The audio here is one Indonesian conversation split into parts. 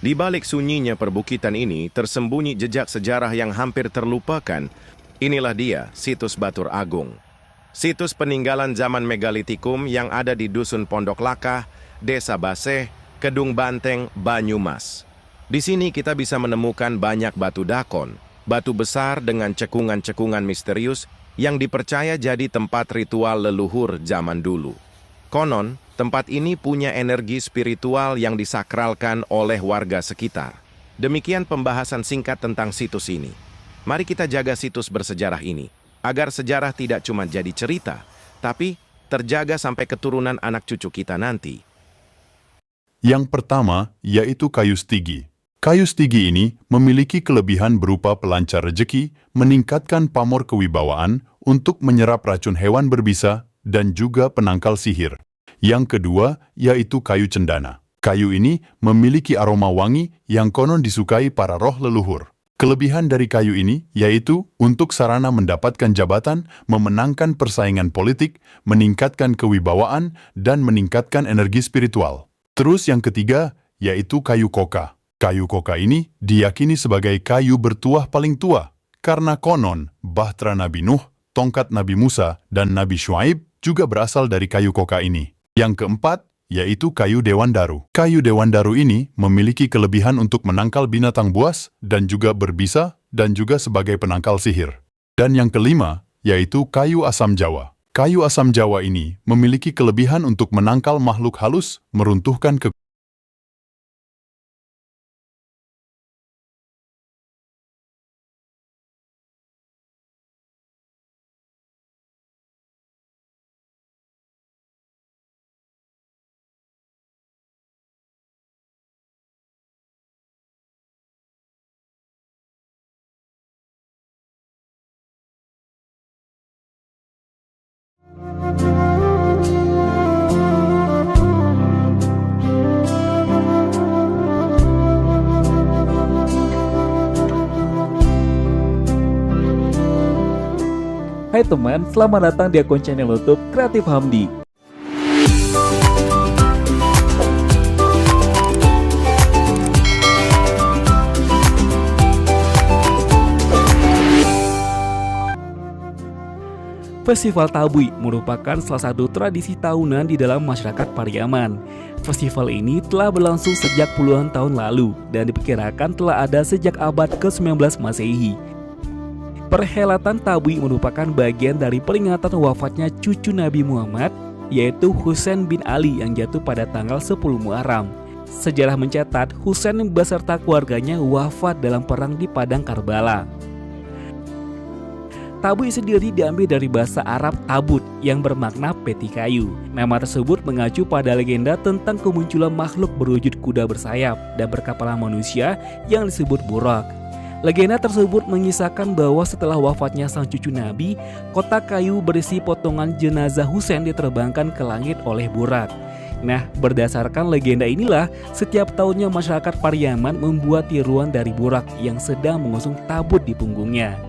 Di balik sunyinya perbukitan ini tersembunyi jejak sejarah yang hampir terlupakan. Inilah dia, situs Batur Agung. Situs peninggalan zaman megalitikum yang ada di Dusun Pondok Lakah, Desa Baseh, Kedung Banteng, Banyumas. Di sini kita bisa menemukan banyak batu dakon, batu besar dengan cekungan-cekungan misterius yang dipercaya jadi tempat ritual leluhur zaman dulu. Konon, tempat ini punya energi spiritual yang disakralkan oleh warga sekitar. Demikian pembahasan singkat tentang situs ini. Mari kita jaga situs bersejarah ini, agar sejarah tidak cuma jadi cerita, tapi terjaga sampai keturunan anak cucu kita nanti. Yang pertama, yaitu kayu stigi. Kayu stigi ini memiliki kelebihan berupa pelancar rejeki, meningkatkan pamor kewibawaan, untuk menyerap racun hewan berbisa, dan juga penangkal sihir. Yang kedua, yaitu kayu cendana. Kayu ini memiliki aroma wangi yang konon disukai para roh leluhur. Kelebihan dari kayu ini yaitu untuk sarana mendapatkan jabatan, memenangkan persaingan politik, meningkatkan kewibawaan, dan meningkatkan energi spiritual. Terus yang ketiga, yaitu kayu koka. Kayu koka ini diyakini sebagai kayu bertuah paling tua, karena konon bahtera Nabi Nuh, tongkat Nabi Musa, dan Nabi Syuaib juga berasal dari kayu koka ini. Yang keempat, yaitu kayu dewandaru. Kayu dewandaru ini memiliki kelebihan untuk menangkal binatang buas dan juga berbisa dan juga sebagai penangkal sihir. Dan yang kelima, yaitu kayu asam Jawa. Kayu asam Jawa ini memiliki kelebihan untuk menangkal makhluk halus, meruntuhkan Hai teman, selamat datang di akun channel YouTube Kreatif Hamdi. Festival Tabui merupakan salah satu tradisi tahunan di dalam masyarakat Pariaman. Festival ini telah berlangsung sejak puluhan tahun lalu dan diperkirakan telah ada sejak abad ke-19 Masehi. Perhelatan Tabui merupakan bagian dari peringatan wafatnya cucu Nabi Muhammad, yaitu Husain bin Ali yang jatuh pada tanggal 10 Muharram. Sejarah mencatat Husain beserta keluarganya wafat dalam perang di Padang Karbala. Tabui sendiri diambil dari bahasa Arab tabut yang bermakna peti kayu. Nama tersebut mengacu pada legenda tentang kemunculan makhluk berwujud kuda bersayap dan berkepala manusia yang disebut Burak. Legenda tersebut mengisahkan bahwa setelah wafatnya sang cucu Nabi, kotak kayu berisi potongan jenazah Husain diterbangkan ke langit oleh Burak. Nah, berdasarkan legenda inilah, setiap tahunnya masyarakat Pariaman membuat tiruan dari Burak yang sedang mengusung tabut di punggungnya.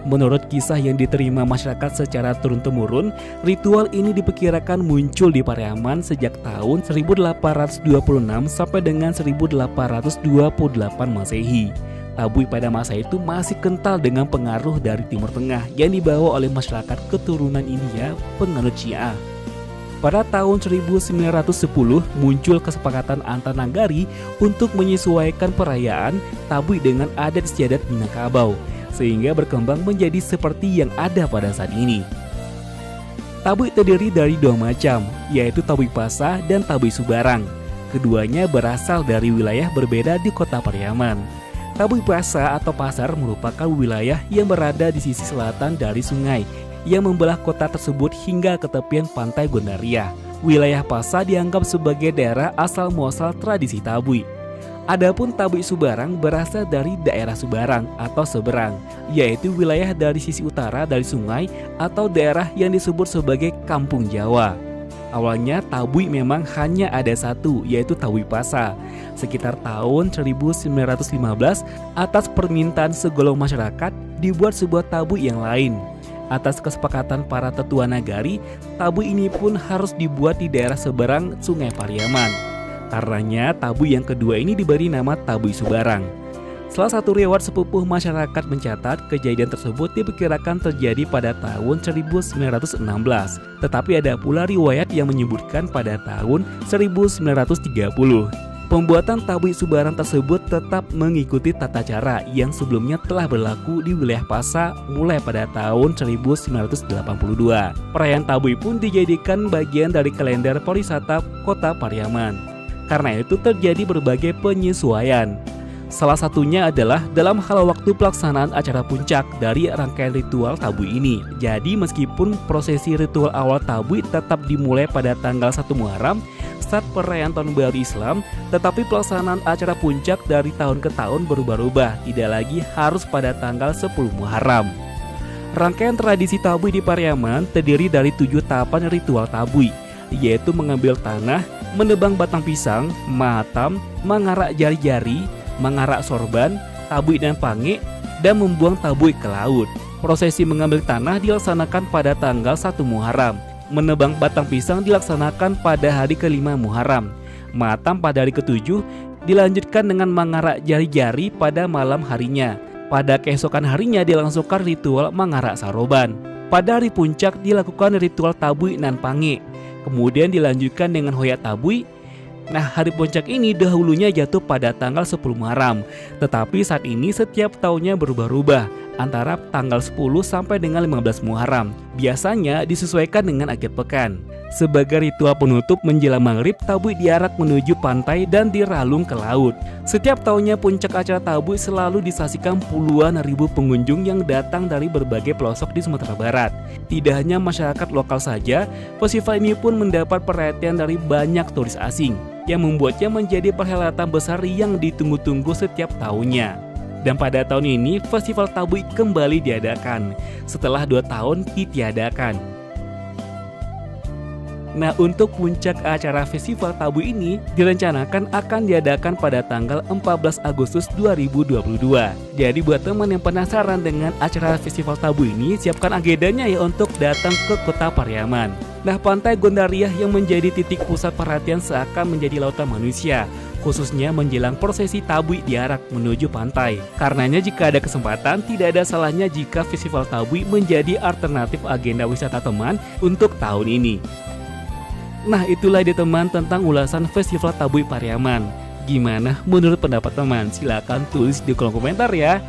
Menurut kisah yang diterima masyarakat secara turun-temurun, ritual ini diperkirakan muncul di Pariaman sejak tahun 1826 sampai dengan 1828 Masehi. Tabui pada masa itu masih kental dengan pengaruh dari Timur Tengah yang dibawa oleh masyarakat keturunan India penganut Syiah. Pada tahun 1910 muncul kesepakatan antar nagari untuk menyesuaikan perayaan Tabui dengan adat istiadat Minangkabau, sehingga berkembang menjadi seperti yang ada pada saat ini. Tabui terdiri dari dua macam, yaitu Tabui Pasa dan Tabui Subarang. Keduanya berasal dari wilayah berbeda di kota Pariaman. Tabui Pasa atau pasar merupakan wilayah yang berada di sisi selatan dari sungai yang membelah kota tersebut hingga ke tepian pantai Gondaria. Wilayah Pasa dianggap sebagai daerah asal muasal tradisi Tabui. Adapun Tabui Subarang berasal dari daerah Subarang atau Seberang, yaitu wilayah dari sisi utara dari sungai atau daerah yang disebut sebagai Kampung Jawa. Awalnya Tabui memang hanya ada satu, yaitu Tabui Pasa. Sekitar tahun 1915, atas permintaan segolong masyarakat, dibuat sebuah tabui yang lain. Atas kesepakatan para tetua nagari, tabui ini pun harus dibuat di daerah seberang Sungai Pariaman. Karenanya Tabui yang kedua ini diberi nama Tabui Subarang. Salah satu riwayat sepupuh masyarakat mencatat kejadian tersebut diperkirakan terjadi pada tahun 1916. Tetapi ada pula riwayat yang menyebutkan pada tahun 1930. Pembuatan Tabui Subarang tersebut tetap mengikuti tata cara yang sebelumnya telah berlaku di wilayah Pasa mulai pada tahun 1982. Perayaan Tabui pun dijadikan bagian dari kalender pariwisata Kota Pariaman. Karena itu terjadi berbagai penyesuaian. Salah satunya adalah dalam hal waktu pelaksanaan acara puncak dari rangkaian ritual Tabui ini. Jadi meskipun prosesi ritual awal Tabui tetap dimulai pada tanggal 1 Muharram saat perayaan Tahun Baru Islam, tetapi pelaksanaan acara puncak dari tahun ke tahun berubah-ubah, tidak lagi harus pada tanggal 10 Muharram. Rangkaian tradisi Tabui di Pariaman terdiri dari 7 tahapan ritual Tabui, yaitu mengambil tanah, menebang batang pisang, mahatam, mengarak jari-jari, mengarak sorban, tabui dan pange, dan membuang tabui ke laut. Prosesi mengambil tanah dilaksanakan pada tanggal 1 Muharram. Menebang batang pisang dilaksanakan pada hari ke-5 Muharram. Mahatam pada hari ke-7 dilanjutkan dengan mengarak jari-jari pada malam harinya. Pada keesokan harinya dilangsungkan ritual mengarak saroban. Pada hari puncak dilakukan ritual tabui nan pange. Kemudian dilanjutkan dengan hoya tabui. Nah, hari puncak ini dahulunya jatuh pada tanggal 10 Muharram, tetapi saat ini setiap tahunnya berubah-ubah antara tanggal 10 sampai dengan 15 Muharram. Biasanya disesuaikan dengan akhir pekan. Sebagai ritual penutup menjelang maghrib, Tabui diarak menuju pantai dan diralung ke laut. Setiap tahunnya puncak acara Tabui selalu disaksikan puluhan ribu pengunjung yang datang dari berbagai pelosok di Sumatera Barat. Tidak hanya masyarakat lokal saja, festival ini pun mendapat perhatian dari banyak turis asing, yang membuatnya menjadi perhelatan besar yang ditunggu-tunggu setiap tahunnya. Dan pada tahun ini, Festival Tabui kembali diadakan setelah 2 tahun ditiadakan. Nah, untuk puncak acara Festival Tabui ini direncanakan akan diadakan pada tanggal 14 Agustus 2022. Jadi buat teman yang penasaran dengan acara Festival Tabui ini, siapkan agendanya ya untuk datang ke Kota Pariaman. Nah, Pantai Gondariah yang menjadi titik pusat perhatian seakan menjadi lautan manusia, khususnya menjelang prosesi Tabui diarak menuju pantai. Karenanya jika ada kesempatan, tidak ada salahnya jika Festival Tabui menjadi alternatif agenda wisata teman untuk tahun ini. Nah, itulah dia teman tentang ulasan Festival Tabui Pariaman. Gimana menurut pendapat teman? Silahkan tulis di kolom komentar ya.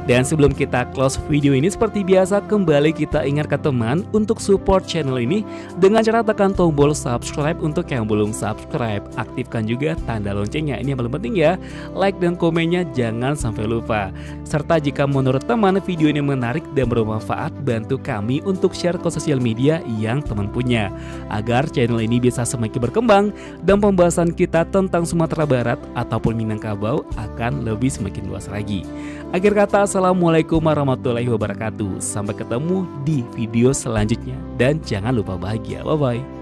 Dan sebelum kita close video ini, seperti biasa kembali kita ingatkan teman untuk support channel ini dengan cara tekan tombol subscribe untuk yang belum subscribe. Aktifkan juga tanda loncengnya, ini yang paling penting ya. Like dan komennya jangan sampai lupa. Serta jika menurut teman video ini menarik dan bermanfaat, bantu kami untuk share ke sosial media yang teman punya, agar channel ini bisa semakin berkembang dan pembahasan kita tentang Sumatera Barat ataupun Minangkabau akan lebih semakin luas lagi. Akhir kata, assalamualaikum warahmatullahi wabarakatuh. Sampai ketemu di video selanjutnya dan jangan lupa bahagia. Bye bye.